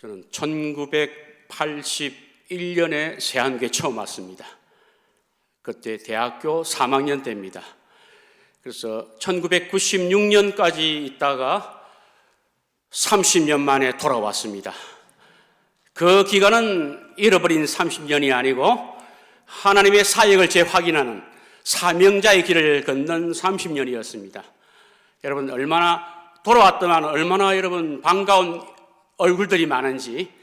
저는 1981년에 세안교에 처음 왔습니다. 그때 대학교 3학년 때입니다. 그래서 1996년까지 있다가 30년 만에 돌아왔습니다. 그 기간은 잃어버린 30년이 아니고 하나님의 사역을 재확인하는 사명자의 길을 걷는 30년이었습니다. 여러분 얼마나 돌아왔더만 얼마나 여러분 반가운 얼굴들이 많은지,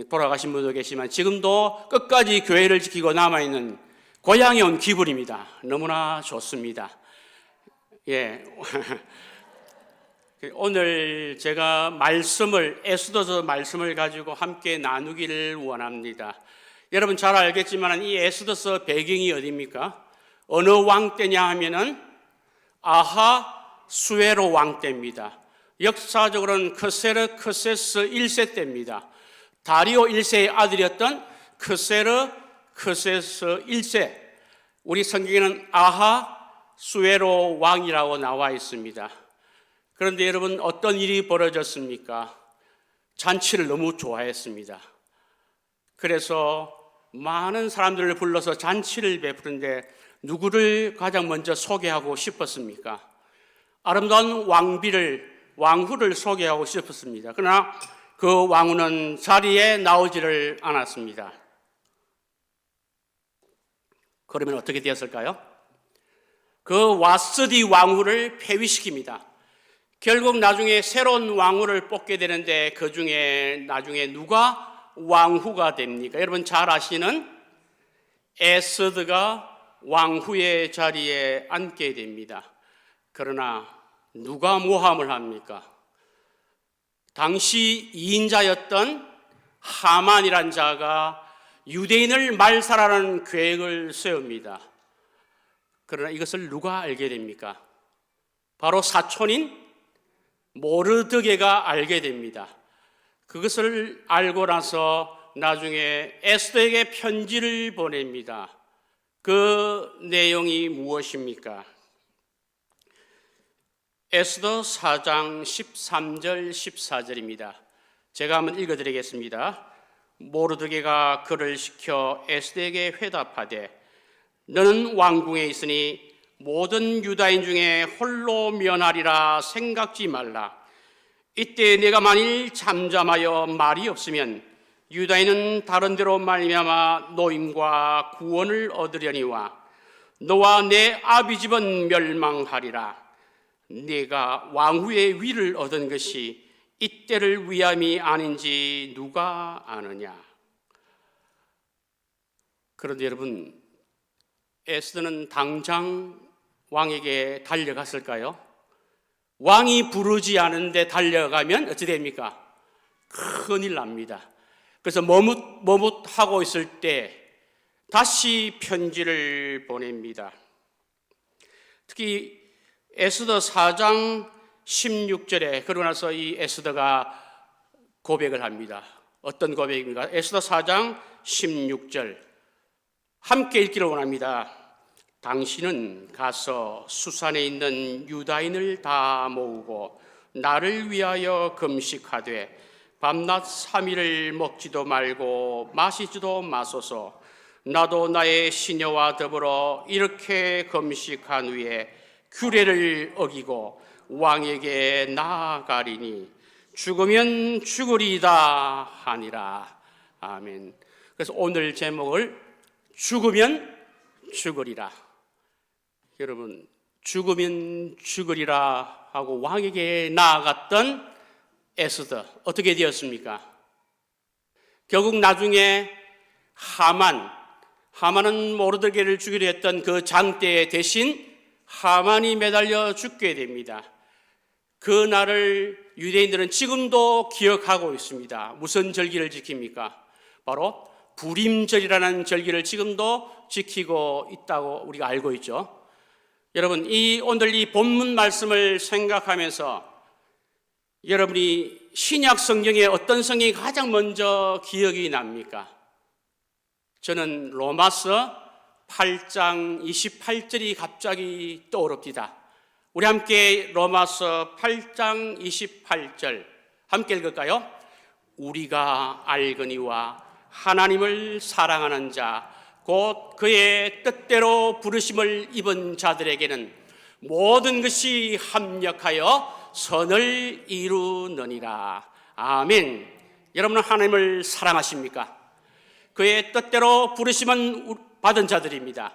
돌아가신 분도 계시지만 지금도 끝까지 교회를 지키고 남아있는 고향에 온 기분입니다. 너무나 좋습니다. 예. 오늘 제가 에스더서 말씀을 가지고 함께 나누기를 원합니다. 여러분 잘 알겠지만 이 에스더서 배경이 어디입니까? 어느 왕 때냐 하면은 아하수에로 왕 때입니다. 역사적으로는 크세스 1세 때입니다. 다리오 1세의 아들이었던 크세스 1세. 우리 성경에는 아하수에로 왕이라고 나와 있습니다. 그런데 여러분 어떤 일이 벌어졌습니까? 잔치를 너무 좋아했습니다. 그래서 많은 사람들을 불러서 잔치를 베푸는데 누구를 가장 먼저 소개하고 싶었습니까? 아름다운 왕후를 소개하고 싶었습니다. 그러나 그 왕후는 자리에 나오지를 않았습니다. 그러면 어떻게 되었을까요? 그 와스디 왕후를 폐위시킵니다. 결국 나중에 새로운 왕후를 뽑게 되는데 그 중에 나중에 누가 왕후가 됩니까? 여러분 잘 아시는 에스더가 왕후의 자리에 앉게 됩니다. 그러나 누가 모함을 합니까? 당시 2인자였던 하만이란 자가 유대인을 말살하는 계획을 세웁니다. 그러나 이것을 누가 알게 됩니까? 바로 사촌인 모르드게가 알게 됩니다. 그것을 알고 나서 나중에 에스더에게 편지를 보냅니다. 그 내용이 무엇입니까? 에스더 4장 13절 14절입니다. 제가 한번 읽어드리겠습니다. 모르드게가 그를 시켜 에스더에게 회답하되 너는 왕궁에 있으니 모든 유다인 중에 홀로 면하리라 생각지 말라. 이때 내가 만일 잠잠하여 말이 없으면 유다인은 다른 데로 말미암아 노임과 구원을 얻으려니와 너와 내 아비집은 멸망하리라. 네가 왕후의 위를 얻은 것이 이때를 위함이 아닌지 누가 아느냐. 그런데 여러분 에스더는 당장 왕에게 달려갔을까요? 왕이 부르지 않은데 달려가면 어찌 됩니까? 큰일 납니다. 그래서 머뭇하고 있을 때 다시 편지를 보냅니다. 특히 에스더 4장 16절에 그러고 나서 이 에스더가 고백을 합니다. 어떤 고백입니까? 에스더 4장 16절 함께 읽기를 원합니다. 당신은 가서 수산에 있는 유다인을 다 모으고 나를 위하여 금식하되 밤낮 3일을 먹지도 말고 마시지도 마소서. 나도 나의 시녀와 더불어 이렇게 금식한 후에 규례를 어기고 왕에게 나아가리니 죽으면 죽으리이다 하니라. 아멘. 그래서 오늘 제목을 죽으면 죽으리라. 여러분 죽으면 죽으리라 하고 왕에게 나아갔던 에스더 어떻게 되었습니까? 결국 나중에 하만은 모르드게를 죽이려 했던 그 장대 대신 하만이 매달려 죽게 됩니다. 그 날을 유대인들은 지금도 기억하고 있습니다. 무슨 절기를 지킵니까? 바로 부림절이라는 절기를 지금도 지키고 있다고 우리가 알고 있죠. 여러분 오늘 이 본문 말씀을 생각하면서 여러분이 신약 성경에 어떤 성경이 가장 먼저 기억이 납니까? 저는 로마서 8장 28절이 갑자기 떠오릅니다. 우리 함께 로마서 8장 28절 함께 읽을까요? 우리가 알거니와 하나님을 사랑하는 자 곧 그의 뜻대로 부르심을 입은 자들에게는 모든 것이 합력하여 선을 이루느니라. 아멘. 여러분은 하나님을 사랑하십니까? 그의 뜻대로 부르심은 받은 자들입니다.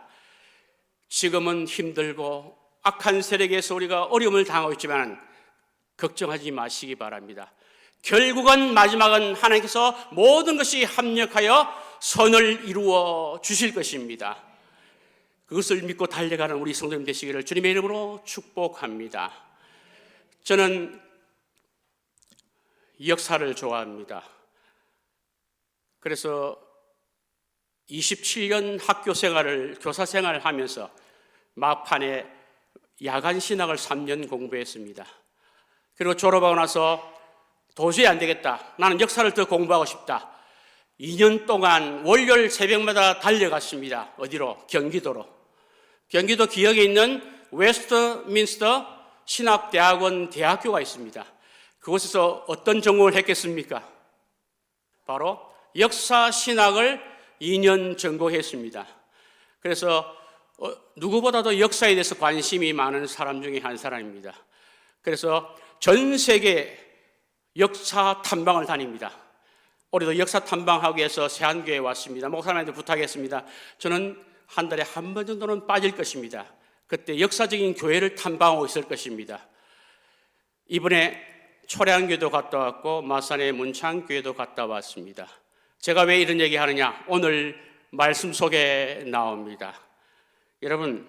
지금은 힘들고 악한 세력에서 우리가 어려움을 당하고 있지만 걱정하지 마시기 바랍니다. 결국은 마지막은 하나님께서 모든 것이 합력하여 선을 이루어 주실 것입니다. 그것을 믿고 달려가는 우리 성도님 되시기를 주님의 이름으로 축복합니다. 저는 역사를 좋아합니다. 그래서 27년 학교 생활을, 교사 생활을 하면서 막판에 야간 신학을 3년 공부했습니다. 그리고 졸업하고 나서 도저히 안 되겠다. 나는 역사를 더 공부하고 싶다. 2년 동안 월요일 새벽마다 달려갔습니다. 어디로? 경기도로. 경기도 기역에 있는 웨스트민스터 신학대학원 대학교가 있습니다. 그곳에서 어떤 전공을 했겠습니까? 바로 역사 신학을 2년 전공했습니다. 그래서 누구보다도 역사에 대해서 관심이 많은 사람 중에 한 사람입니다. 그래서 전 세계 역사 탐방을 다닙니다. 올해도 역사 탐방하기 위해서 세안교회에 왔습니다. 목사님한테 부탁했습니다. 저는 한 달에 한 번 정도는 빠질 것입니다. 그때 역사적인 교회를 탐방하고 있을 것입니다. 이번에 초량교회도 갔다 왔고 마산의 문창교회도 갔다 왔습니다. 제가 왜 이런 얘기 하느냐? 오늘 말씀 속에 나옵니다. 여러분,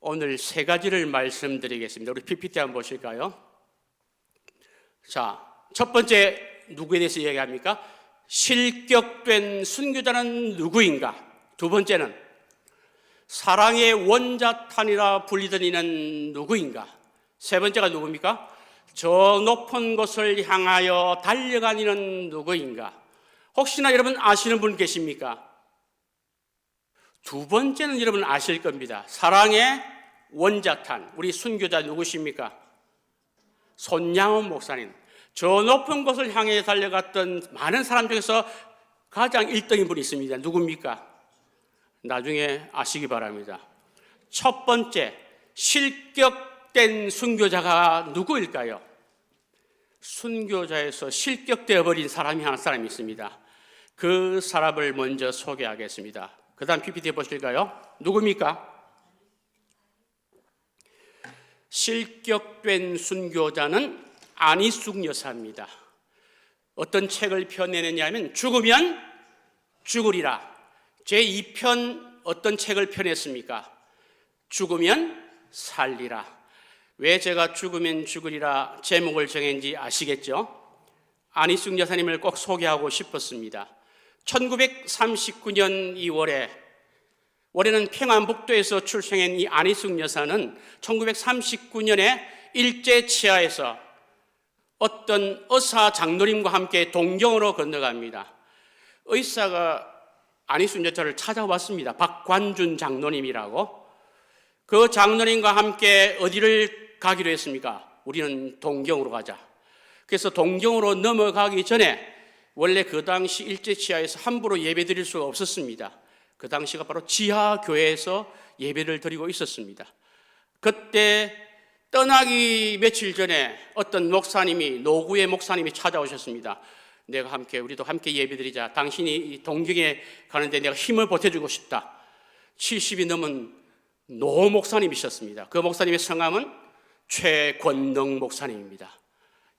오늘 세 가지를 말씀드리겠습니다. 우리 PPT 한번 보실까요? 자, 첫 번째 누구에 대해서 얘기합니까? 실격된 순교자는 누구인가? 두 번째는 사랑의 원자탄이라 불리던 이는 누구인가? 세 번째가 누구입니까? 저 높은 곳을 향하여 달려간 이는 누구인가? 혹시나 여러분 아시는 분 계십니까? 두 번째는 여러분 아실 겁니다. 사랑의 원자탄, 우리 순교자 누구십니까? 손양원 목사님. 저 높은 곳을 향해 달려갔던 많은 사람 중에서 가장 1등인 분이 있습니다. 누굽니까? 나중에 아시기 바랍니다. 첫 번째, 실격된 순교자가 누구일까요? 순교자에서 실격되어 버린 사람이 한 사람이 있습니다. 그 사람을 먼저 소개하겠습니다. 그 다음 PPT 보실까요? 누굽니까? 실격된 순교자는 안희숙 여사입니다. 어떤 책을 펴내느냐 하면 죽으면 죽으리라. 제2편 어떤 책을 펴냈습니까? 죽으면 살리라. 왜 제가 죽으면 죽으리라 제목을 정했는지 아시겠죠? 안희숙 여사님을 꼭 소개하고 싶었습니다. 1939년 2월에 올해는 평안북도에서 출생한 이 안희숙 여사는 1939년에 일제치하에서 어떤 의사 장로님과 함께 동경으로 건너갑니다. 의사가 안희숙 여사를 찾아왔습니다. 박관준 장로님이라고. 그 장로님과 함께 어디를 가기로 했습니까? 우리는 동경으로 가자. 그래서 동경으로 넘어가기 전에 원래 그 당시 일제치하에서 함부로 예배 드릴 수가 없었습니다. 그 당시가 바로 지하교회에서 예배를 드리고 있었습니다. 그때 떠나기 며칠 전에 어떤 목사님이, 노구의 목사님이 찾아오셨습니다. 내가 함께, 우리도 함께 예배드리자. 당신이 동경에 가는데 내가 힘을 보태주고 싶다. 70이 넘은 노 목사님이셨습니다. 그 목사님의 성함은 최권능 목사님입니다.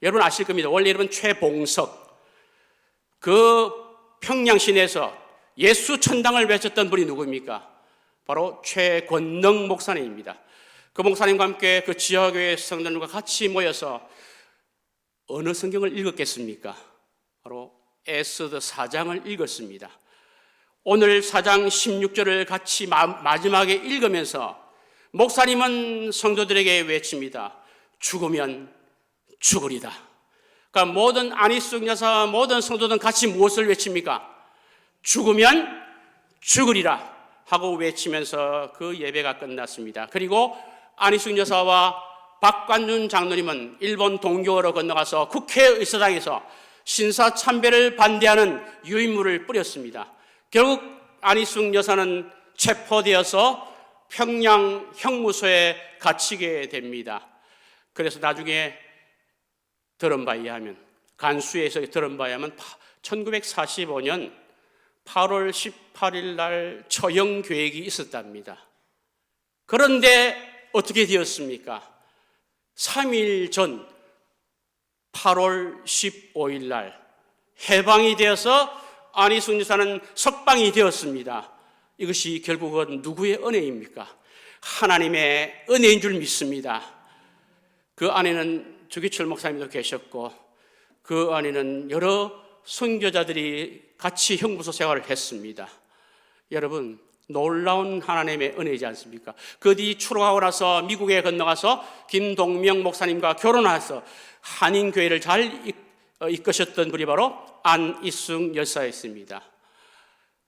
여러분 아실 겁니다. 원래 이름은 최봉석. 그 평양시내에서 예수 천당을 외쳤던 분이 누구입니까? 바로 최권능 목사님입니다. 그 목사님과 함께 그 지하교회 성도들과 같이 모여서 어느 성경을 읽었겠습니까? 바로 에스더 4장을 읽었습니다. 오늘 4장 16절을 같이 마지막에 읽으면서 목사님은 성도들에게 외칩니다. 죽으면 죽으리다. 그러니까 모든 안희숙 여사와 모든 성도들은 같이 무엇을 외칩니까? 죽으면 죽으리라 하고 외치면서 그 예배가 끝났습니다. 그리고 안희숙 여사와 박관준 장로님은 일본 동경으로 건너가서 국회의사당에서 신사참배를 반대하는 유인물을 뿌렸습니다. 결국 안희숙 여사는 체포되어서 평양 형무소에 갇히게 됩니다. 그래서 나중에 들은 바에 의하면, 간수에서 들은 바에 의하면 1945년 8월 18일 날 처형 계획이 있었답니다. 그런데 어떻게 되었습니까? 3일 전 8월 15일 날 해방이 되어서 안희숙 여사는 석방이 되었습니다. 이것이 결국은 누구의 은혜입니까? 하나님의 은혜인 줄 믿습니다. 그 안에는 주기철 목사님도 계셨고 그 안에는 여러 선교자들이 같이 형무소 생활을 했습니다. 여러분, 놀라운 하나님의 은혜이지 않습니까? 그 뒤 출국하고 나서 미국에 건너가서 김동명 목사님과 결혼해서 한인교회를 잘 이끄셨던 분이 바로 안희숙 여사였습니다.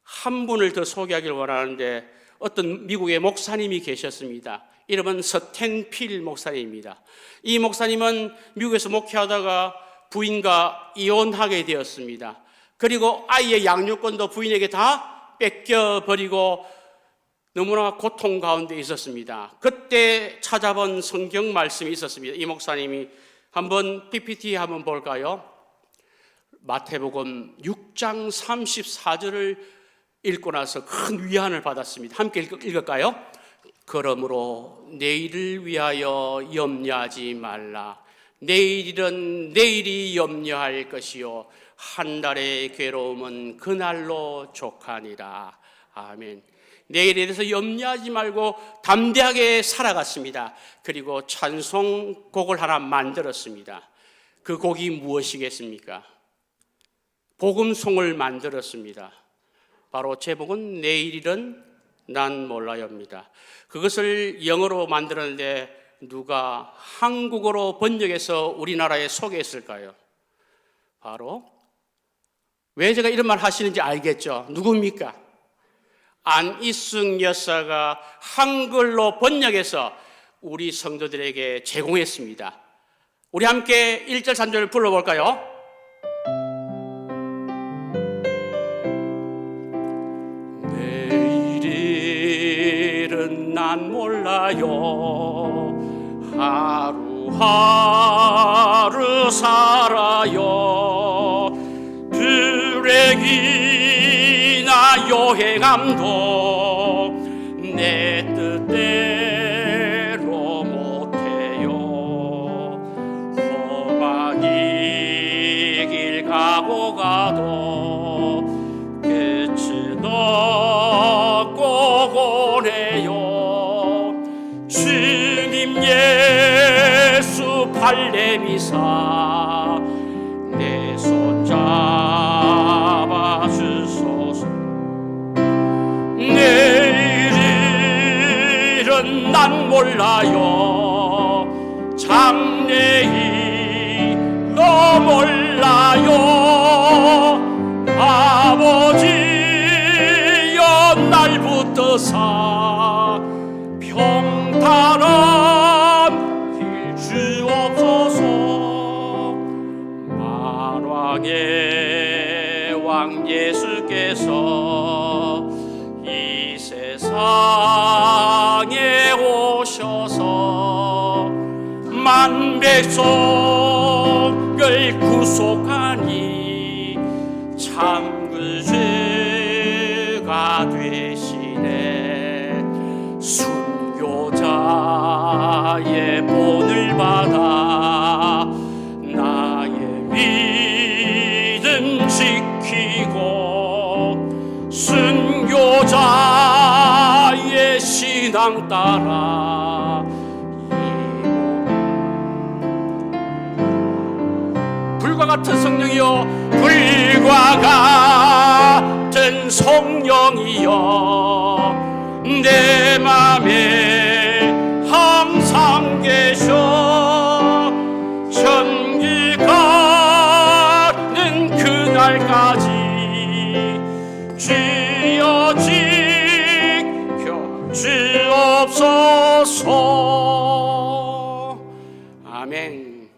한 분을 더 소개하기를 원하는데 어떤 미국의 목사님이 계셨습니다. 이름은 서텐필 목사님입니다. 이 목사님은 미국에서 목회하다가 부인과 이혼하게 되었습니다. 그리고 아이의 양육권도 부인에게 다 뺏겨버리고 너무나 고통 가운데 있었습니다. 그때 찾아본 성경 말씀이 있었습니다. 이 목사님이 한번 PPT 한번 볼까요? 마태복음 6장 34절을 읽고 나서 큰 위안을 받았습니다. 함께 읽을까요? 그러므로 내일을 위하여 염려하지 말라. 내일은 내일이 염려할 것이요 한 달의 괴로움은 그날로 족하니라. 아멘. 내일에 대해서 염려하지 말고 담대하게 살아갔습니다. 그리고 찬송곡을 하나 만들었습니다. 그 곡이 무엇이겠습니까? 복음송을 만들었습니다. 바로 제목은 내일은 난 몰라요입니다. 그것을 영어로 만들었는데 누가 한국어로 번역해서 우리나라에 소개했을까요? 바로 왜 제가 이런 말 하시는지 알겠죠? 누굽니까? 안희숙 여사가 한글로 번역해서 우리 성도들에게 제공했습니다. 우리 함께 1절 3절을 불러볼까요? 내일은 난 몰라요 하루하루 살아요 불행이나 여행함도 내 뜻대로 못해요 험한 이 길 가고 가도 끝은 없고 오네요 주님 예수 발레미사 내 손 잡아 주소서 내일은 난 몰라요 장래일 너 몰라요 아버지여 날 붙드사 평탄한 길 주옵소서 만왕의 왕 예수께서 이 세상에 오셔서 만백성을 구속하니 참 구주가 되시네 순교자의 본을 받아 나의 믿음 지키고 순교자의 신앙 따라 불과 같은 성령이여 불과 같은 성령이여 내 맘에 항상 계셔 천기 가는 그날까지 주여 지켜 주옵소서. 아멘.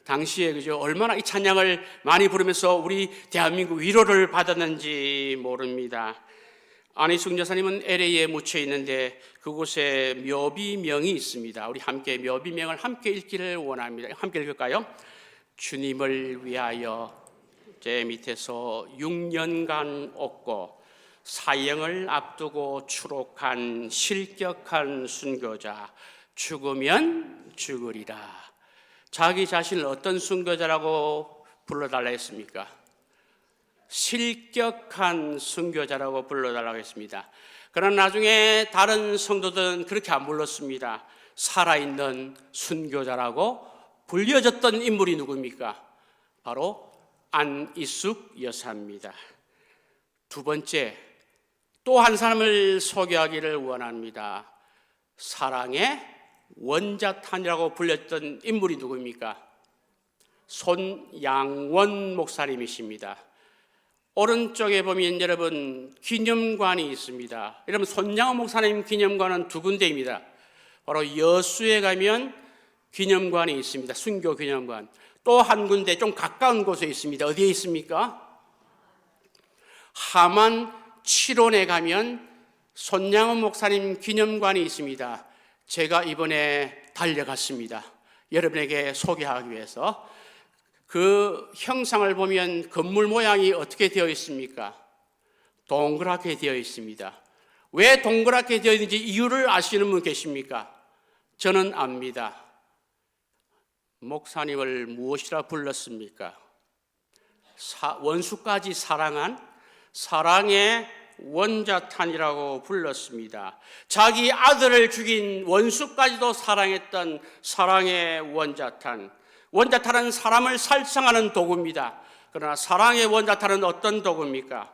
당시에 그죠 얼마나 이 찬양을 많이 부르면서 우리 대한민국 위로를 받았는지 모릅니다. 안희숙 여사님은 LA에 묻혀 있는데 그곳에 묘비명이 있습니다. 우리 함께 묘비명을 함께 읽기를 원합니다. 함께 읽을까요? 주님을 위하여 제 밑에서 6년간 얻고 사형을 앞두고 추록한 실격한 순교자, 죽으면 죽으리라. 자기 자신을 어떤 순교자라고 불러달라 했습니까? 실격한 순교자라고 불러달라고 했습니다. 그러나 나중에 다른 성도들은 그렇게 안 불렀습니다. 살아있는 순교자라고 불려졌던 인물이 누굽니까? 바로 안희숙 여사입니다. 두 번째, 또 한 사람을 소개하기를 원합니다. 사랑의 원자탄이라고 불렸던 인물이 누구입니까? 손양원 목사님이십니다. 오른쪽에 보면 여러분 기념관이 있습니다. 여러분 손양원 목사님 기념관은 두 군데입니다. 바로 여수에 가면 기념관이 있습니다. 순교 기념관. 또 한 군데 좀 가까운 곳에 있습니다. 어디에 있습니까? 함안 7원에 가면 손양원 목사님 기념관이 있습니다. 제가 이번에 달려갔습니다. 여러분에게 소개하기 위해서. 그 형상을 보면 건물 모양이 어떻게 되어 있습니까? 동그랗게 되어 있습니다. 왜 동그랗게 되어 있는지 이유를 아시는 분 계십니까? 저는 압니다. 목사님을 무엇이라 불렀습니까? 원수까지 사랑한 사랑의 원자탄이라고 불렀습니다. 자기 아들을 죽인 원수까지도 사랑했던 사랑의 원자탄. 원자탄은 사람을 살상하는 도구입니다. 그러나 사랑의 원자탄은 어떤 도구입니까?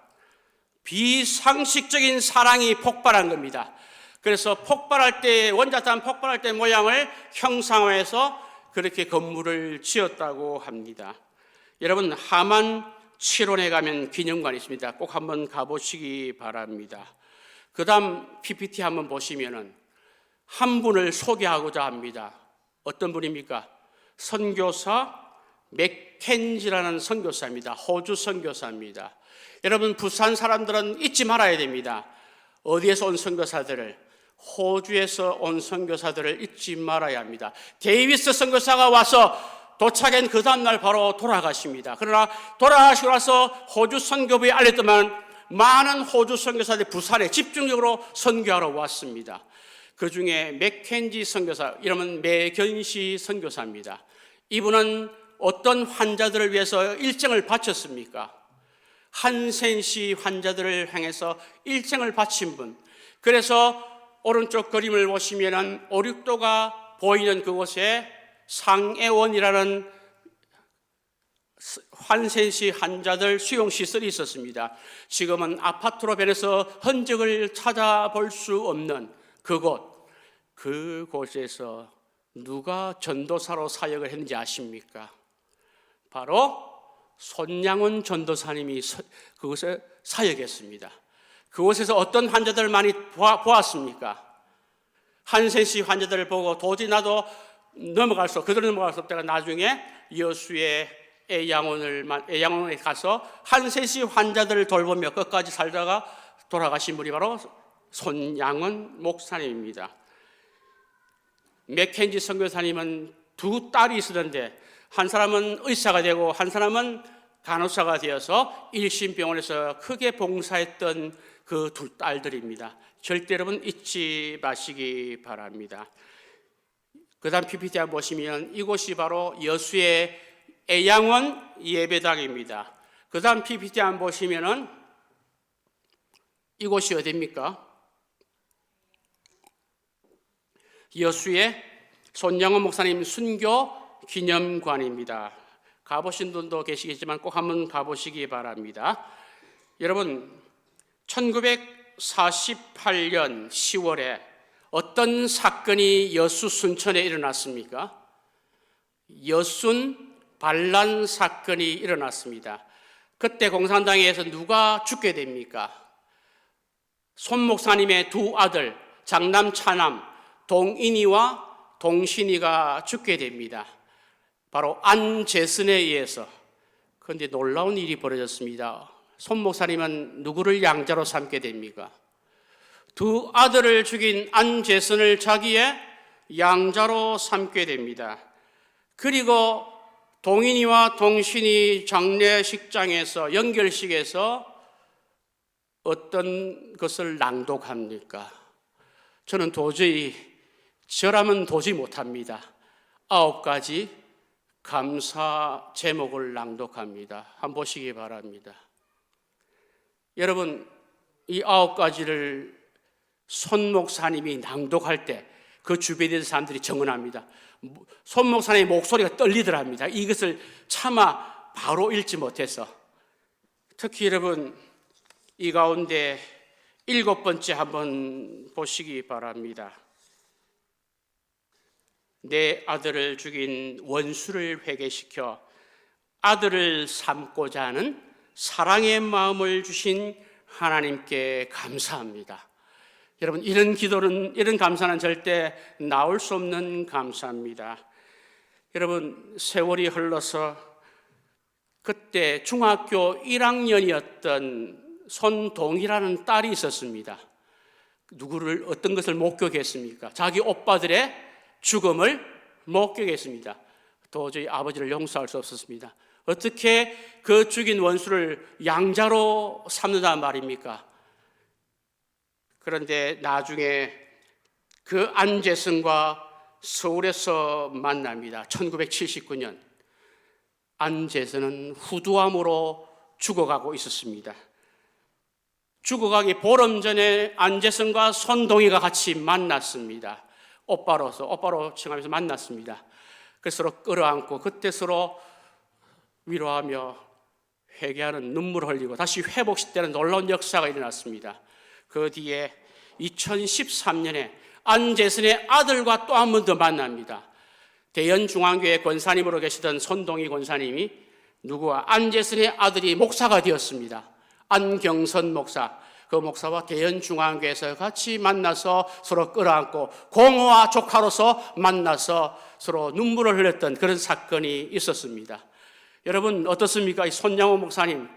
비상식적인 사랑이 폭발한 겁니다. 그래서 폭발할 때, 원자탄 폭발할 때 모양을 형상화해서 그렇게 건물을 지었다고 합니다. 여러분 함안 7원에 가면 기념관이 있습니다. 꼭 한번 가보시기 바랍니다. 그 다음 PPT 한번 보시면은 한 분을 소개하고자 합니다. 어떤 분입니까? 선교사 맥켄지라는 선교사입니다. 호주 선교사입니다. 여러분 부산 사람들은 잊지 말아야 됩니다. 어디에서 온 선교사들을? 호주에서 온 선교사들을 잊지 말아야 합니다. 데이비스 선교사가 와서 도착한 그 다음날 바로 돌아가십니다. 그러나 돌아가시고 나서 호주 선교부에 알렸더만 많은 호주 선교사들이 부산에 집중적으로 선교하러 왔습니다. 그 중에 맥켄지 선교사, 이름은 매견시 선교사입니다. 이분은 어떤 환자들을 위해서 일정을 바쳤습니까? 한센시 환자들을 향해서 일정을 바친 분. 그래서 오른쪽 그림을 보시면 5, 6도가 보이는 그곳에 상애원이라는 환센시 환자들 수용시설이 있었습니다. 지금은 아파트로 변해서 흔적을 찾아볼 수 없는 그곳에서 누가 전도사로 사역을 했는지 아십니까? 바로 손양원 전도사님이 그곳에 사역했습니다. 그곳에서 어떤 환자들을 많이 보았습니까? 한센시 환자들을 보고 도저히 나도 그들은 넘어갈 수 없다가 나중에 여수의 애양원에 가서 한센시 환자들을 돌보며 끝까지 살다가 돌아가신 분이 바로 손양원 목사님입니다. 맥켄지 선교사님은 두 딸이 있었는데 한 사람은 의사가 되고 한 사람은 간호사가 되어서 일심병원에서 크게 봉사했던 그 두 딸들입니다. 절대 여러분 잊지 마시기 바랍니다. 그 다음 PPT 한번 보시면 이곳이 바로 여수의 애양원 예배당입니다. 그 다음 PPT 한번 보시면은 이곳이 어디입니까? 여수의 손양원 목사님 순교 기념관입니다. 가보신 분도 계시겠지만 꼭 한번 가보시기 바랍니다. 여러분 1948년 10월에 어떤 사건이 여수 순천에 일어났습니까? 여순 반란 사건이 일어났습니다. 그때 공산당에서 누가 죽게 됩니까? 손 목사님의 두 아들 장남 차남 동인이와 동신이가 죽게 됩니다. 바로 안제선에 의해서. 그런데 놀라운 일이 벌어졌습니다. 손 목사님은 누구를 양자로 삼게 됩니까? 두 아들을 죽인 안제선을 자기의 양자로 삼게 됩니다. 그리고 동인이와 동신이 장례식장에서, 연결식에서 어떤 것을 낭독합니까? 저는 저라면 도저히 못합니다. 9가지 감사 제목을 낭독합니다. 한번 보시기 바랍니다. 여러분, 이 9가지를 손 목사님이 낭독할 때 그 주변에 있는 사람들이 정언합니다. 손 목사님의 목소리가 떨리더랍니다. 이것을 차마 바로 읽지 못해서. 특히 여러분, 이 가운데 7번째 한번 보시기 바랍니다. 내 아들을 죽인 원수를 회개시켜 아들을 삼고자 하는 사랑의 마음을 주신 하나님께 감사합니다. 여러분, 이런 감사는 절대 나올 수 없는 감사입니다. 여러분, 세월이 흘러서 그때 중학교 1학년이었던 손동이라는 딸이 있었습니다. 어떤 것을 목격했습니까? 자기 오빠들의 죽음을 목격했습니다. 도저히 아버지를 용서할 수 없었습니다. 어떻게 그 죽인 원수를 양자로 삼는단 말입니까? 그런데 나중에 그 안제선과 서울에서 만납니다. 1979년. 안제선은 후두암으로 죽어가고 있었습니다. 죽어가기 보름 전에 안제선과 손동이가 같이 만났습니다. 오빠로 칭하면서 만났습니다. 그래서 서로 끌어안고 그때 서로 위로하며 회개하는, 눈물을 흘리고 다시 회복시키는 놀라운 역사가 일어났습니다. 그 뒤에 2013년에 안제선의 아들과 또 한 번 더 만납니다. 대연중앙교회 권사님으로 계시던 손동희 권사님이 누구와 안제선의 아들이 목사가 되었습니다. 안경선 목사. 그 목사와 대연중앙교회에서 같이 만나서 서로 끌어안고 공호와 조카로서 만나서 서로 눈물을 흘렸던 그런 사건이 있었습니다. 여러분 어떻습니까? 이 손양호 목사님,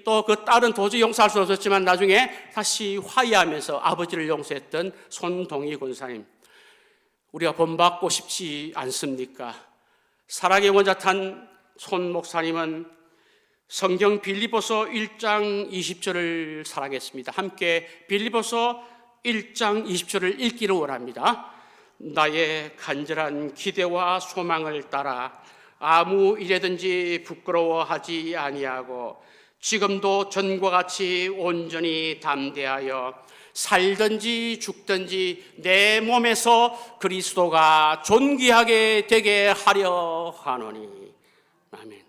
또 그 딸은 도저히 용서할 수 없었지만 나중에 다시 화해하면서 아버지를 용서했던 손동희 권사님, 우리가 본받고 싶지 않습니까? 사랑의 원자탄 손 목사님은 성경 빌립보서 1장 20절을 사랑했습니다. 함께 빌립보서 1장 20절을 읽기를 원합니다. 나의 간절한 기대와 소망을 따라 아무 일에든지 부끄러워하지 아니하고 지금도 전과 같이 온전히 담대하여 살든지 죽든지 내 몸에서 그리스도가 존귀하게 되게 하려 하노니. 아멘.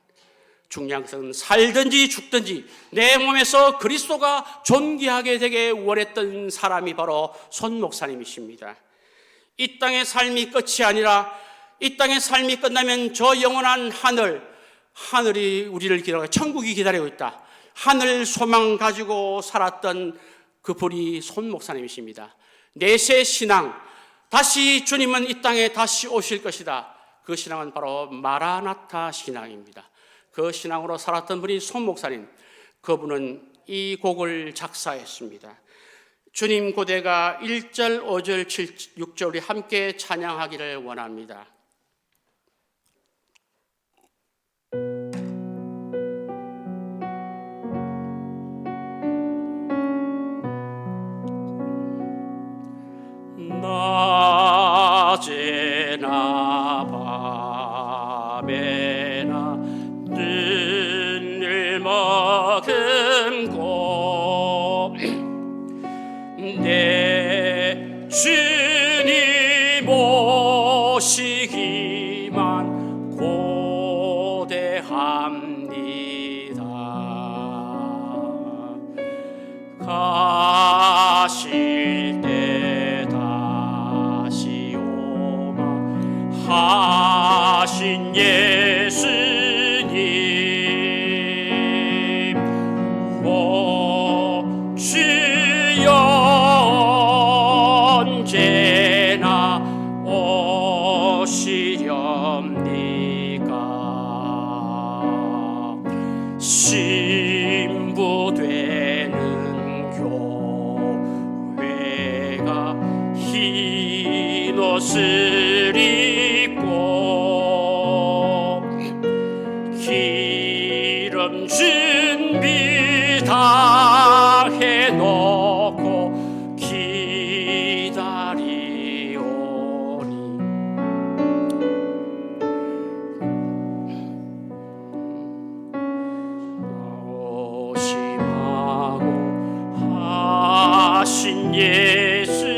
중요한 것은 살든지 죽든지 내 몸에서 그리스도가 존귀하게 되게 원했던 사람이 바로 손 목사님이십니다. 이 땅의 삶이 끝이 아니라 이 땅의 삶이 끝나면 저 영원한 하늘이 우리를 기다리고 천국이 기다리고 있다. 하늘 소망 가지고 살았던 그 분이 손 목사님이십니다. 내세 신앙, 다시 주님은 이 땅에 다시 오실 것이다. 그 신앙은 바로 마라나타 신앙입니다. 그 신앙으로 살았던 분이 손 목사님. 그분은 이 곡을 작사했습니다. 주님 고대가 1절, 5절, 6절 우리 함께 찬양하기를 원합니다. 낮에나 밤에나 눈을 머금고 내 주님 오시기만 고대합니다. 가실 때 다시 오마 하신 예수님 신부되는 교회가 흰 옷을 입고 기름 준비 다 해놓고 기다리오니 오심하고 하신 예수님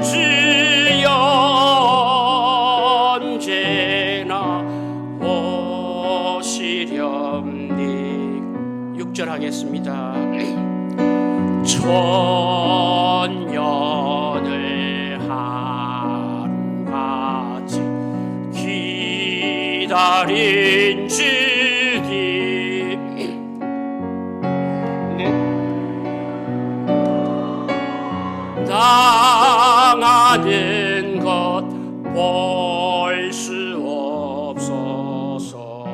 주여 언제나 오시렵니. 6절 하겠습니다. 천년을 하루같이 기다린 주님 당하는 것 볼 수 없어서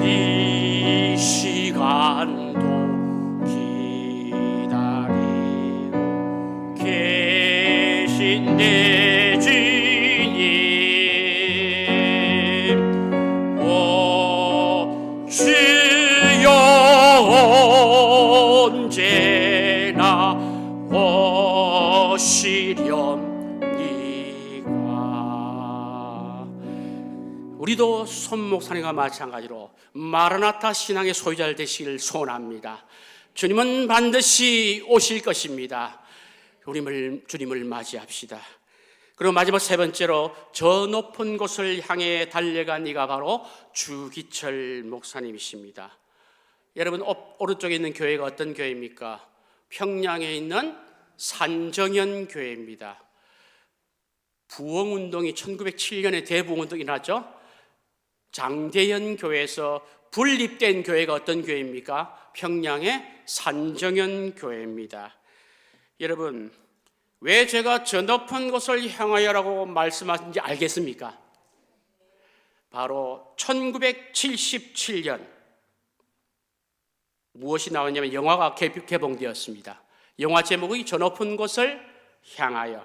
이 시간도 기다리고 계신 내 주님 오 주여 언제나 오시렵니까. 우리도 손 목사님과 마찬가지로 마라나타 신앙의 소유자를 되시길 소원합니다. 주님은 반드시 오실 것입니다. 주님을 맞이합시다. 그리고 마지막 세 번째로 저 높은 곳을 향해 달려간 이가 바로 주기철 목사님이십니다. 여러분 오른쪽에 있는 교회가 어떤 교회입니까? 평양에 있는 산정현 교회입니다. 부흥운동이 1907년에 대부흥운동이 일어났죠. 장대현 교회에서 분립된 교회가 어떤 교회입니까? 평양의 산정현 교회입니다. 여러분 왜 제가 저 높은 곳을 향하여라고 말씀하신지 알겠습니까? 바로 1977년 무엇이 나왔냐면 영화가 개봉되었습니다. 영화 제목이 저 높은 곳을 향하여.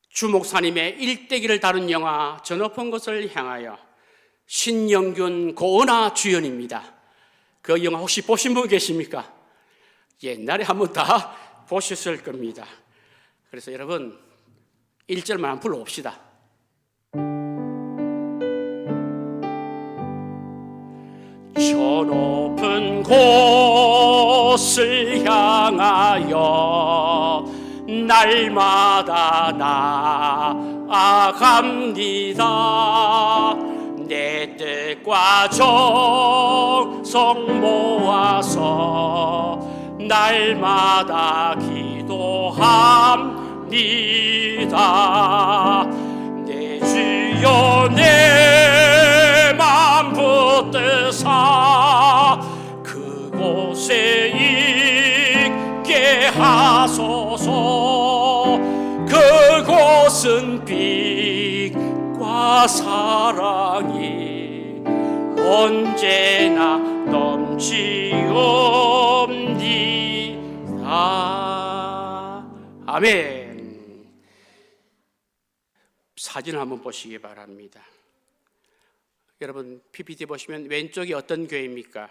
주 목사님의 일대기를 다룬 영화 저 높은 곳을 향하여 신영균, 고은아 주연입니다. 그 영화 혹시 보신 분 계십니까? 옛날에 한번 다 보셨을 겁니다. 그래서 여러분 1절만 한번 불러봅시다. 저 높은 곳을 향하여 날마다 나아갑니다. 내 뜻과 정성 모아서 날마다 기도합니다. 내 주여 내 맘 붙드사 그곳에 있게 하소서. 그곳은 빛과 사랑이 언제나 넘치옵니다. 아멘. 사진을 한번 보시기 바랍니다. 여러분 PPT 보시면 왼쪽이 어떤 교회입니까?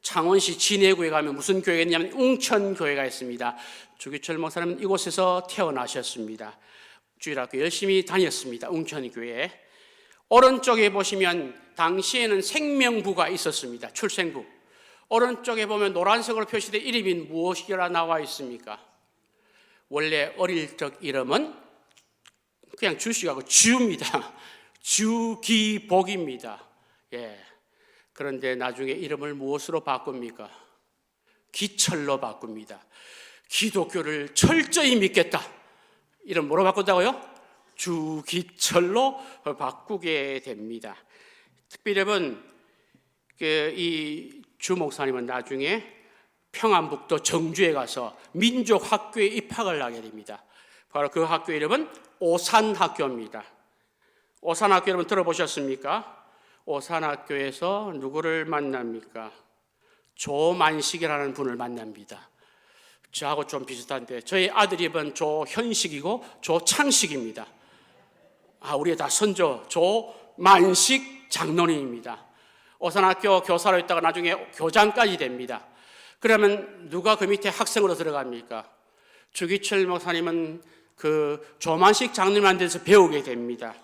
창원시 진해구에 가면 무슨 교회가 있냐면 웅천교회가 있습니다. 주기철 목사님은 이곳에서 태어나셨습니다. 주일학교 열심히 다녔습니다. 웅천교회에. 오른쪽에 보시면 당시에는 생명부가 있었습니다. 출생부. 오른쪽에 보면 노란색으로 표시된 이름이 무엇이라 나와 있습니까? 원래 어릴 적 이름은 그냥 주식하고 주입니다. 주기복입니다. 예. 그런데 나중에 이름을 무엇으로 바꿉니까? 기철로 바꿉니다. 기독교를 철저히 믿겠다. 이름 뭐로 바꾼다고요? 주기철로 바꾸게 됩니다. 특별히 여러분, 이 주 목사님은 나중에 평안북도 정주에 가서 민족학교에 입학을 하게 됩니다. 바로 그 학교 이름은 오산학교입니다. 오산학교 여러분 들어보셨습니까? 오산학교에서 누구를 만납니까? 조만식이라는 분을 만납니다. 저하고 좀 비슷한데 저희 아들 이름은 조현식이고 조창식입니다. 우리 다 선조 조만식 장로님입니다. 오산학교 교사로 있다가 나중에 교장까지 됩니다. 그러면 누가 그 밑에 학생으로 들어갑니까? 주기철 목사님은 그 조만식 장로님한테서 배우게 됩니다.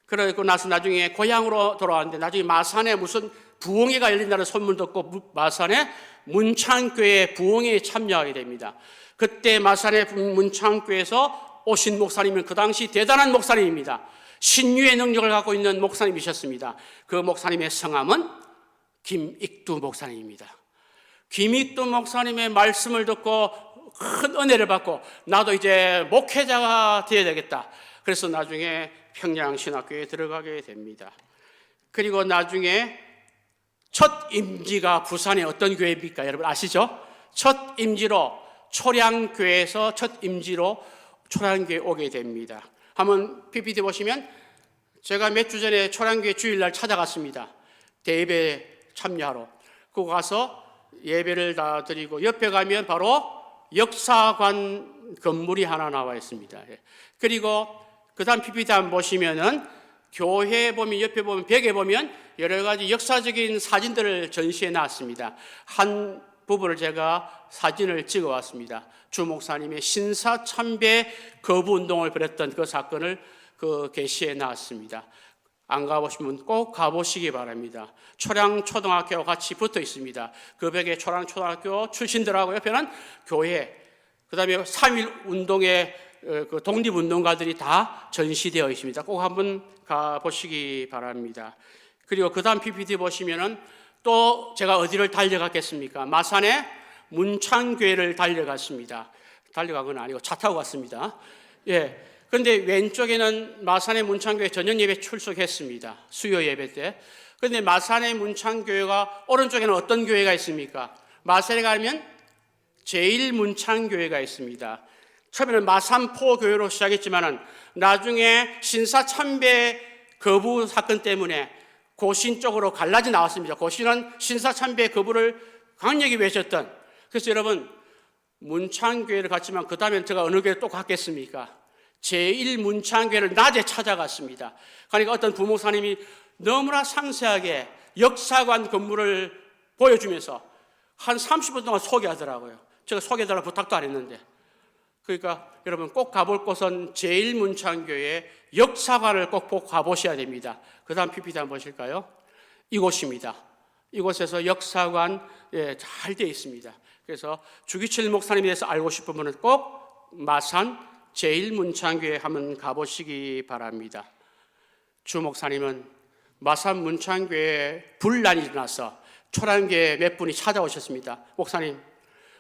그러고 나서 나중에 고향으로 돌아왔는데 나중에 마산에 무슨 부흥회가 열린다는 소문 듣고 마산에 문창교회 부흥회에 참여하게 됩니다. 그때 마산의 문창교회에서 오신 목사님은 그 당시 대단한 목사님입니다. 신유의 능력을 갖고 있는 목사님이셨습니다. 그 목사님의 성함은 김익두 목사님입니다. 김익두 목사님의 말씀을 듣고 큰 은혜를 받고 나도 이제 목회자가 되어야 되겠다. 그래서 나중에 평양신학교에 들어가게 됩니다. 그리고 나중에 첫 임지가 부산의 어떤 교회입니까? 여러분 아시죠? 첫 임지로 초량교회에서 첫 임지로 초량교회 오게 됩니다. 한번 PPT 보시면 제가 몇 주 전에 초량교회 주일날 찾아갔습니다. 대예배 참여하러. 그거 가서 예배를 다 드리고 옆에 가면 바로 역사관 건물이 하나 나와 있습니다. 그리고 그 다음 PPT 한번 보시면은 교회 보면 옆에 보면 벽에 보면 여러 가지 역사적인 사진들을 전시해 놨습니다. 한 부분을 제가 사진을 찍어 왔습니다. 주 목사님의 신사참배 거부 운동을 벌였던 그 사건을 게시해 놨습니다. 안 가보신 분 꼭 가보시기 바랍니다. 초량초등학교와 같이 붙어 있습니다. 그 벽에 초량초등학교 출신들하고 옆에는 교회, 그 다음에 3.1 운동의 그 독립운동가들이 다 전시되어 있습니다. 꼭 한번 가보시기 바랍니다. 그리고 그 다음 PPT 보시면은 또 제가 어디를 달려갔겠습니까? 마산의 문창교회를 달려갔습니다. 달려간 건 아니고 차 타고 갔습니다. 예. 그런데 왼쪽에는 마산의 문창교회 저녁 예배 출석했습니다. 수요 예배 때. 그런데 마산의 문창교회가 오른쪽에는 어떤 교회가 있습니까? 마산에 가면 제1문창교회가 있습니다. 처음에는 마산포교회로 시작했지만은 나중에 신사참배 거부 사건 때문에 고신 쪽으로 갈라져 나왔습니다. 고신은 신사참배 거부를 강력히 외쳤던. 그래서 여러분 문창교회를 갔지만 그 다음에 제가 어느 교회 또 갔겠습니까? 제1문창교회를 낮에 찾아갔습니다. 그러니까 어떤 부목사님이 너무나 상세하게 역사관 건물을 보여주면서 한 30분 동안 소개하더라고요. 제가 소개해달라고 부탁도 안 했는데. 그러니까 여러분 꼭 가볼 곳은 제1문창교회 역사관을 꼭 가보셔야 됩니다. 그 다음 PPT 한번 보실까요? 이곳입니다. 이곳에서 역사관 잘 되어 있습니다. 그래서 주기철 목사님에 대해서 알고 싶은 분은 꼭 마산 제1문창교회 한번 가보시기 바랍니다. 주 목사님은 마산 문창교회에 분란이 일어나서 초량교회 몇 분이 찾아오셨습니다. 목사님,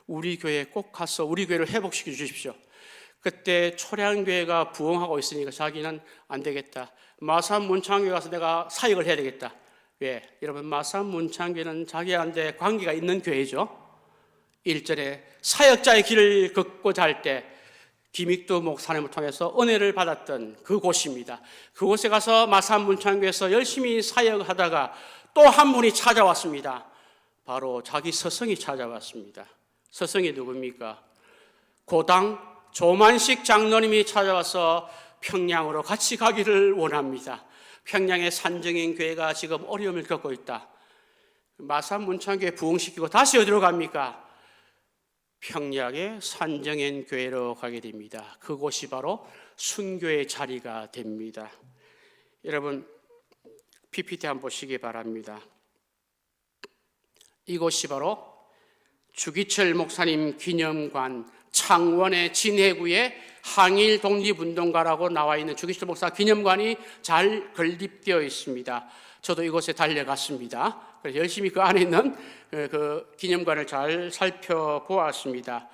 우리 교회에 꼭 가서 우리 교회를 회복시켜 주십시오. 그때 초량교회가 부흥하고 있으니까 자기는 안 되겠다. 마산 문창교회 가서 내가 사역을 해야 되겠다. 왜? 여러분 마산 문창교회는 자기한테 관계가 있는 교회죠. 일전에 사역자의 길을 걷고자 할 때 김익두 목사님을 통해서 은혜를 받았던 그곳입니다. 그곳에 가서 마산 문창교회에서 열심히 사역하다가 또 한 분이 찾아왔습니다. 바로 자기 스승이 찾아왔습니다. 스승이 누굽니까? 고당 조만식 장로님이 찾아와서 평양으로 같이 가기를 원합니다. 평양의 산정인 교회가 지금 어려움을 겪고 있다. 마산 문창교회 부흥시키고 다시 어디로 갑니까? 평양의 산정인 교회로 가게 됩니다. 그곳이 바로 순교의 자리가 됩니다. 여러분 PPT 한번 보시기 바랍니다. 이곳이 바로 주기철 목사님 기념관, 창원의 진해구의 항일 독립운동가라고 나와 있는 주기철 목사 기념관이 잘 건립되어 있습니다. 저도 이곳에 달려갔습니다. 그래서 열심히 그 안에 있는 그 기념관을 잘 살펴보았습니다.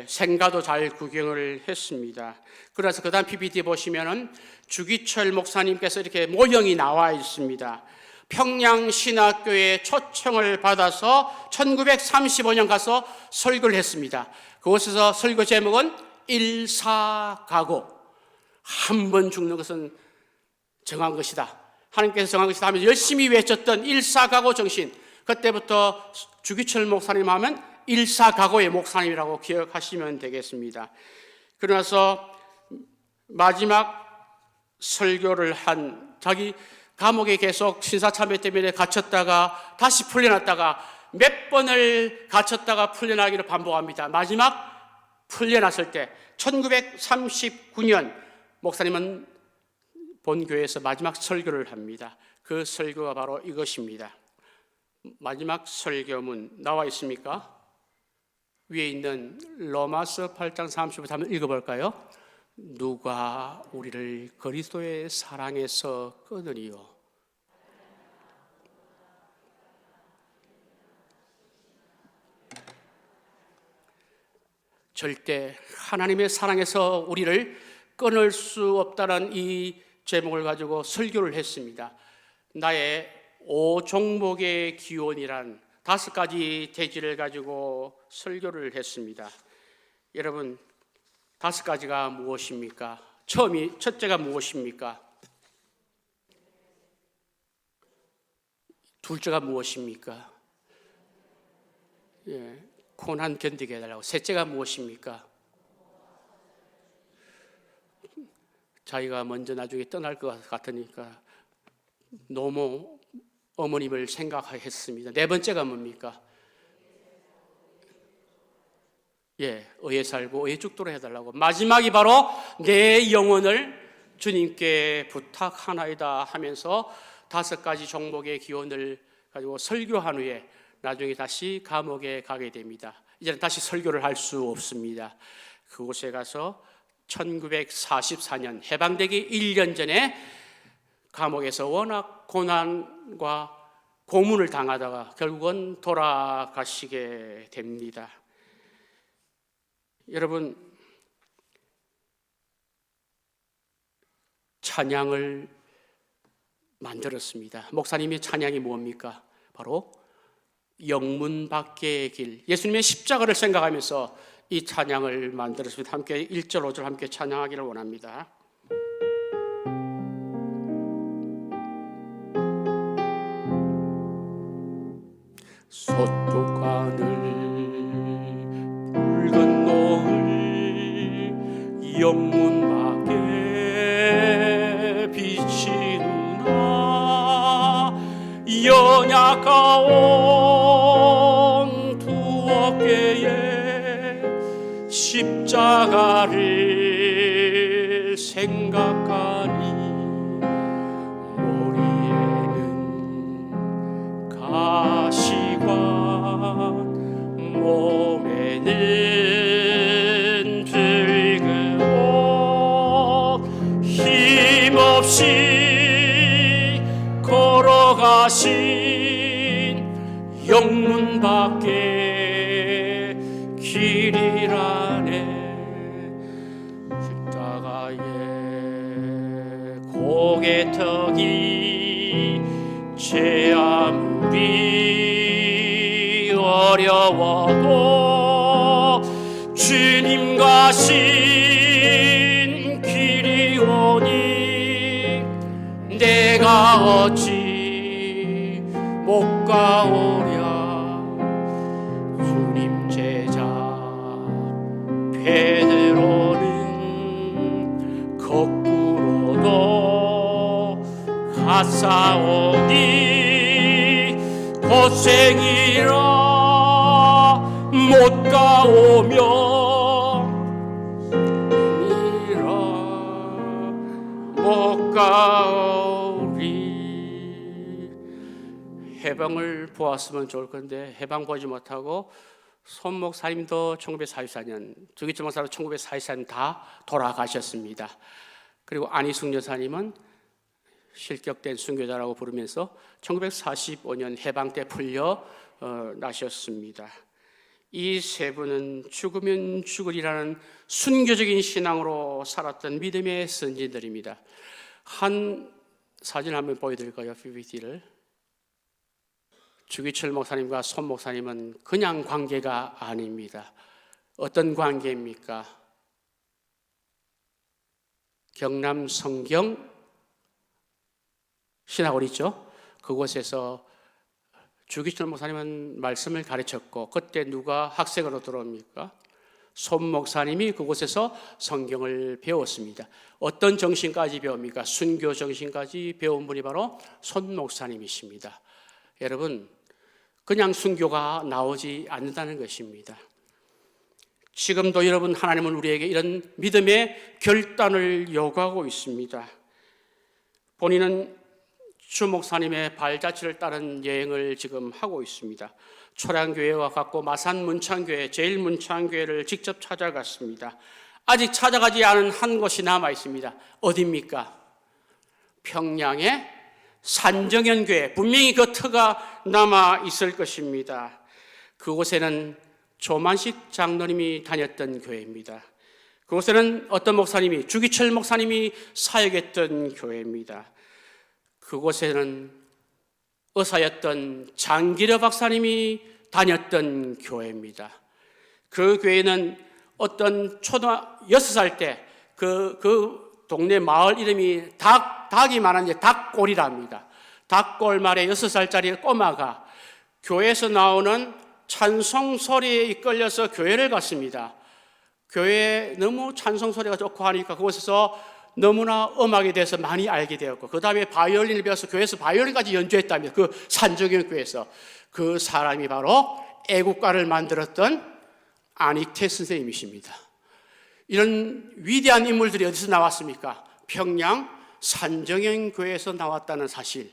생가도 잘 구경을 했습니다. 그래서 그 다음 PPT 보시면은 주기철 목사님께서 이렇게 모형이 나와 있습니다. 평양신학교에 초청을 받아서 1935년 가서 설교를 했습니다. 그곳에서 설교 제목은 일사각오, 한 번 죽는 것은 정한 것이다, 하나님께서 정한 것이다 하면서 열심히 외쳤던 일사각오 정신, 그때부터 주기철 목사님 하면 일사각오의 목사님이라고 기억하시면 되겠습니다. 그러나서 마지막 설교를 한, 자기 감옥에 계속 신사참배 때문에 갇혔다가 다시 풀려났다가 몇 번을 갇혔다가 풀려나기를 반복합니다. 마지막 풀려났을 때 1939년 목사님은 본교회에서 마지막 설교를 합니다. 그 설교가 바로 이것입니다. 마지막 설교문 나와 있습니까? 위에 있는 로마서 8장 30절 한번 읽어볼까요? 누가 우리를 그리스도의 사랑에서 끊으리요? 절대 하나님의 사랑에서 우리를 끊을 수 없다는 이 제목을 가지고 설교를 했습니다. 나의 5종목의 기원이란 5가지 대지를 가지고 설교를 했습니다. 여러분, 5가지가 무엇입니까? 첫째가 무엇입니까? 둘째가 무엇입니까? 고난 견디게 해달라고. 셋째가 무엇입니까? 자기가 먼저 나중에 떠날 것 같으니까 너무 어머님을 생각했습니다. 네 번째가 뭡니까? 의에 살고 의에 죽도록 해달라고. 마지막이 바로 내 영혼을 주님께 부탁하나이다 하면서 5가지 종목의 기원을 가지고 설교한 후에 나중에 다시 감옥에 가게 됩니다. 이제는 다시 설교를 할 수 없습니다. 그곳에 가서 1944년 해방되기 1년 전에 감옥에서 워낙 고난과 고문을 당하다가 결국은 돌아가시게 됩니다. 여러분, 찬양을 만들었습니다. 목사님의 찬양이 뭡니까? 바로 영문 밖의 길, 예수님의 십자가를 생각하면서 이 찬양을 만들었습니다. 함께 1절 5절 함께 찬양하기를 원합니다. 서쪽 하늘 붉은 노을 영문 밖에 비치누나 연약하온 두 어깨에 십자가를 생각하니 머리에는 가시관 몸에는 붉은 옷 힘없이 걸어가신 영문 밖에 길이라네. 십자가에 고개턱이 제 아무리 어려워도 주님 가신 길이 오니 내가 어찌 못 가오랴. 주님 제자 베드로는 거꾸로도 가사오니 고생이라 못 가오며 못 가오리. 해방을 보았으면 좋을 건데 해방 보지 못하고 손 목사님도 1944년, 주기철 목사도 1944년 다 돌아가셨습니다. 그리고 안희숙 여사님은 실격된 순교자라고 부르면서 1945년 해방 때 풀려 나셨습니다. 이 세 분은 죽으면 죽으리라는 순교적인 신앙으로 살았던 믿음의 선진들입니다. 한 사진 한번 보여드릴까요? PPT를. 주기철 목사님과 손 목사님은 그냥 관계가 아닙니다. 어떤 관계입니까? 경남 성경 신학원 있죠? 그곳에서 주기철 목사님은 말씀을 가르쳤고, 그때 누가 학생으로 들어옵니까? 손 목사님이 그곳에서 성경을 배웠습니다. 어떤 정신까지 배웁니까? 순교 정신까지 배운 분이 바로 손 목사님이십니다. 여러분, 그냥 순교가 나오지 않는다는 것입니다. 지금도 여러분, 하나님은 우리에게 이런 믿음의 결단을 요구하고 있습니다. 본인은 주 목사님의 발자취를 따른 여행을 지금 하고 있습니다. 초량교회와 같고 마산 문창교회, 제일 문창교회를 직접 찾아갔습니다. 아직 찾아가지 않은 한 곳이 남아 있습니다. 어디입니까? 평양의 산정현교회. 분명히 그 터가 남아 있을 것입니다. 그곳에는 조만식 장로님이 다녔던 교회입니다. 그곳에는 어떤 목사님이, 주기철 목사님이 사역했던 교회입니다. 그곳에는 의사였던 장기려 박사님이 다녔던 교회입니다. 그 교회는 어떤 6살 때 그 동네 마을 이름이 닭이 많은데 닭골이랍니다. 닭골 말에 6살짜리 꼬마가 교회에서 나오는 찬송 소리에 이끌려서 교회를 갔습니다. 교회에 너무 찬송 소리가 좋고 하니까 그곳에서 너무나 음악에 대해서 많이 알게 되었고, 그 다음에 바이올린을 배워서 교회에서 바이올린까지 연주했다며, 그 산정현 교회에서. 그 사람이 바로 애국가를 만들었던 안익태 선생님이십니다. 이런 위대한 인물들이 어디서 나왔습니까? 평양 산정현 교회에서 나왔다는 사실,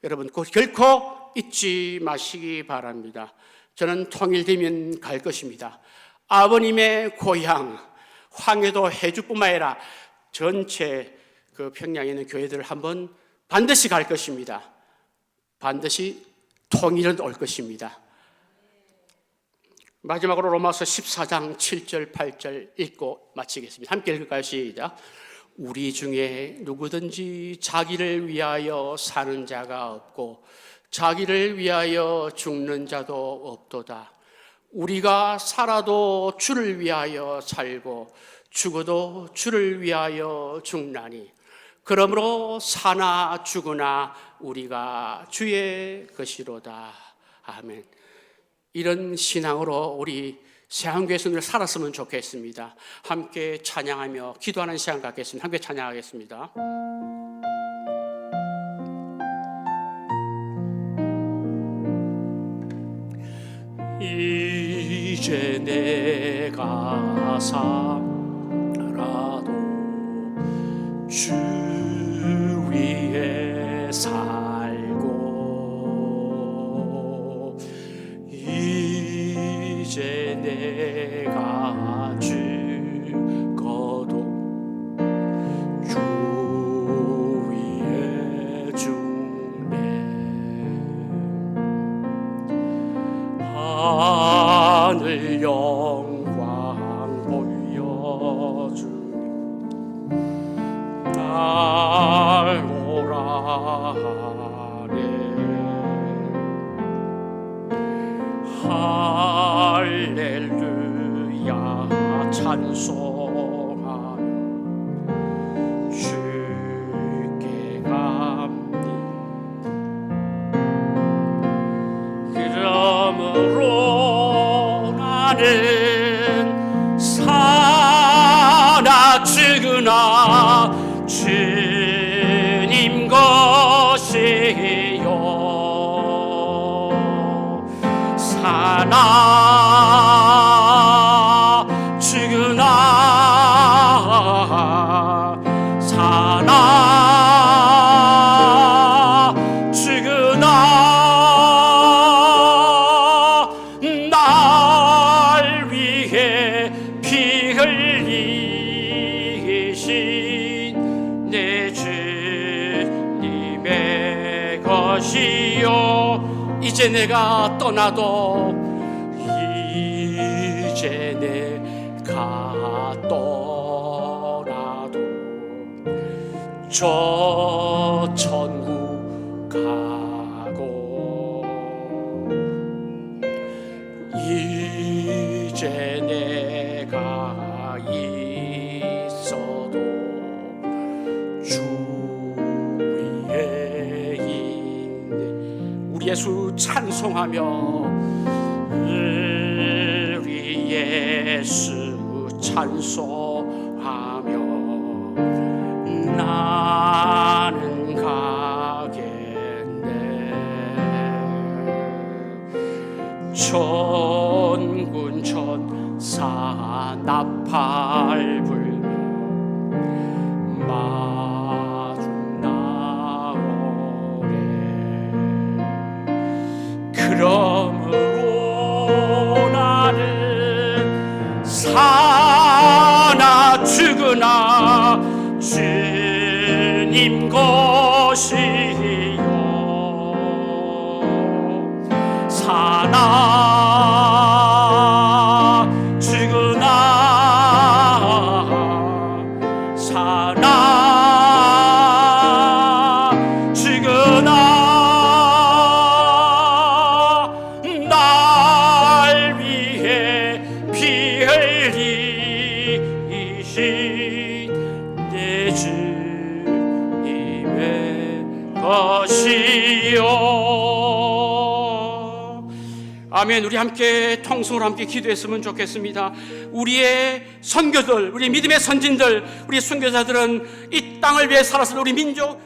여러분 결코 잊지 마시기 바랍니다. 저는 통일되면 갈 것입니다. 아버님의 고향 황해도 해주뿐만 아니라 전체 그 평양에 있는 교회들을 한번 반드시 갈 것입니다. 반드시 통일은 올 것입니다. 마지막으로 로마서 14장 7절 8절 읽고 마치겠습니다. 함께 읽을까요? 시작. 우리 중에 누구든지 자기를 위하여 사는 자가 없고 자기를 위하여 죽는 자도 없도다. 우리가 살아도 주를 위하여 살고 죽어도 주를 위하여 죽나니 그러므로 사나 죽으나 우리가 주의 것이로다. 아멘. 이런 신앙으로 우리 세한교회에서 늘 살았으면 좋겠습니다. 함께 찬양하며 기도하는 시간 갖겠습니다. 함께 찬양하겠습니다. 이제 내가 살아도 주 위에 살고 이제 내가 죽어도 주 위에 죽네. 하늘 영광 보여주니 날 오라 하네. 할렐루야 찬송하며 주께 감히. 그러므로 나는 사나 죽으나 주님 것이요 사나 죽으나 사나 죽으나 날 위해 피 흘리신 내 주님의 것이요. 이제 내가 떠나도 이제 내가 떠나도 저 천국 가고 이제 내가 있어도 예수 찬송하며 우리 예수 찬송하며 나는 가겠네. 천군 천사 나팔 불며 마주 나오네. 그러므로 나는 사나 죽으나 주님 것이요 사나 죽으나 사나 죽으나 날 위해 피 흘리신 내 주님의 것이요. 아멘. 우리 함께 통성으로 함께 기도했으면 좋겠습니다. 우리의 선교들, 우리 믿음의 선진들, 우리 순교자들은 이 땅을 위해 살았을 우리 민족